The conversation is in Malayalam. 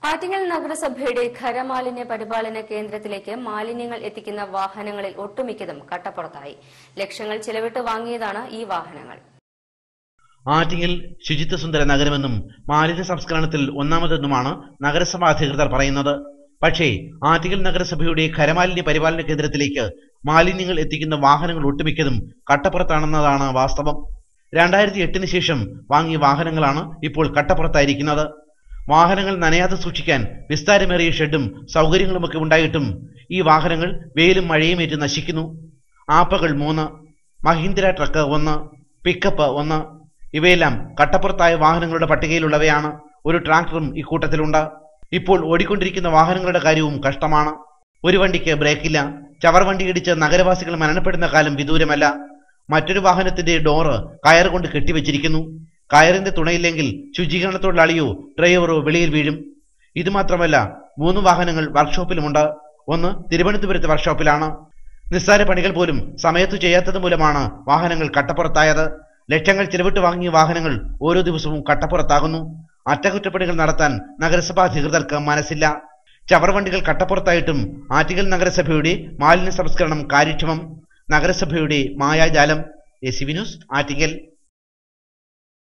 ആറ്റിങ്ങൽ നഗരസഭയുടെ ഖരമാലിന്യ പരിപാലന കേന്ദ്രത്തിലേക്ക് മാലിന്യങ്ങൾ എത്തിക്കുന്ന വാഹനങ്ങളിൽ ഒട്ടുമിക്കതും കട്ടപ്പുറത്തായി. ലക്ഷങ്ങൾ ചിലവിട്ട് വാങ്ങിയതാണ് ഈ വാഹനങ്ങൾ. ആറ്റിങ്ങൽ ശുചിത്വസുന്ദര നഗരമെന്നും മാലിന്യ സംസ്കരണത്തിൽ ഒന്നാമതെന്നുമാണ് നഗരസഭാ അധികൃതർ പറയുന്നത്. പക്ഷേ ആറ്റിങ്ങൽ നഗരസഭയുടെ ഖരമാലിന്യ പരിപാലന കേന്ദ്രത്തിലേക്ക് മാലിന്യങ്ങൾ എത്തിക്കുന്ന വാഹനങ്ങൾ ഒട്ടുമിക്കതും കട്ടപ്പുറത്താണെന്നതാണ് വാസ്തവം. 2008 ശേഷം വാങ്ങിയ വാഹനങ്ങളാണ് ഇപ്പോൾ കട്ടപ്പുറത്തായിരിക്കുന്നത്. വാഹനങ്ങൾ നനയാതെ സൂക്ഷിക്കാൻ വിസ്താരമേറിയ ഷെഡും സൗകര്യങ്ങളുമൊക്കെ ഉണ്ടായിട്ടും ഈ വാഹനങ്ങൾ വെയിലും മഴയും ഏറ്റ് നശിക്കുന്നു. ആപ്പകൾ 3, മഹീന്ദ്ര ട്രക്ക് 1, പിക്കപ്പ് 1 ഇവയെല്ലാം കട്ടപ്പുറത്തായ വാഹനങ്ങളുടെ പട്ടികയിലുള്ളവയാണ്. ഒരു ട്രാക്ടറും ഇക്കൂട്ടത്തിലുണ്ട്. ഇപ്പോൾ ഓടിക്കൊണ്ടിരിക്കുന്ന വാഹനങ്ങളുടെ കാര്യവും കഷ്ടമാണ്. ഒരു വണ്ടിക്ക് ബ്രേക്കില്ല. ചവർ വണ്ടി ഇടിച്ച് നഗരവാസികൾ മരണപ്പെടുന്ന കാലം വിദൂരമല്ല. മറ്റൊരു വാഹനത്തിന്റെ ഡോറ് കയർ കൊണ്ട് കെട്ടിവെച്ചിരിക്കുന്നു. കയറിന്റെ തുണയില്ലെങ്കിൽ ശുചീകരണത്തൊഴിലാളിയോ ഡ്രൈവറോ വെളിയിൽ വീഴും. ഇതുമാത്രമല്ല, 3 വാഹനങ്ങൾ വർക്ക്ഷോപ്പിലുമുണ്ട്. ഒന്ന് തിരുവനന്തപുരത്ത് വർക്ക്ഷോപ്പിലാണ്. നിസ്സാര പണികൾ പോലും സമയത്തു ചെയ്യാത്തത് മൂലമാണ് വാഹനങ്ങൾ കട്ടപ്പുറത്തായത്. ലക്ഷങ്ങൾ ചിലവിട്ട് വാങ്ങിയ വാഹനങ്ങൾ ഓരോ ദിവസവും കട്ടപ്പുറത്താകുന്നു. അറ്റകുറ്റപ്പണികൾ നടത്താൻ നഗരസഭാ അധികൃതർക്ക് മനസ്സില്ല. ചവർ വണ്ടികൾ കട്ടപ്പുറത്തായിട്ടും ആറ്റിങ്ങൽ നഗരസഭയുടെ മാലിന്യ സംസ്കരണം കാര്യക്ഷമം. നഗരസഭയുടെ മായാജാലം. ACV news, Attingal.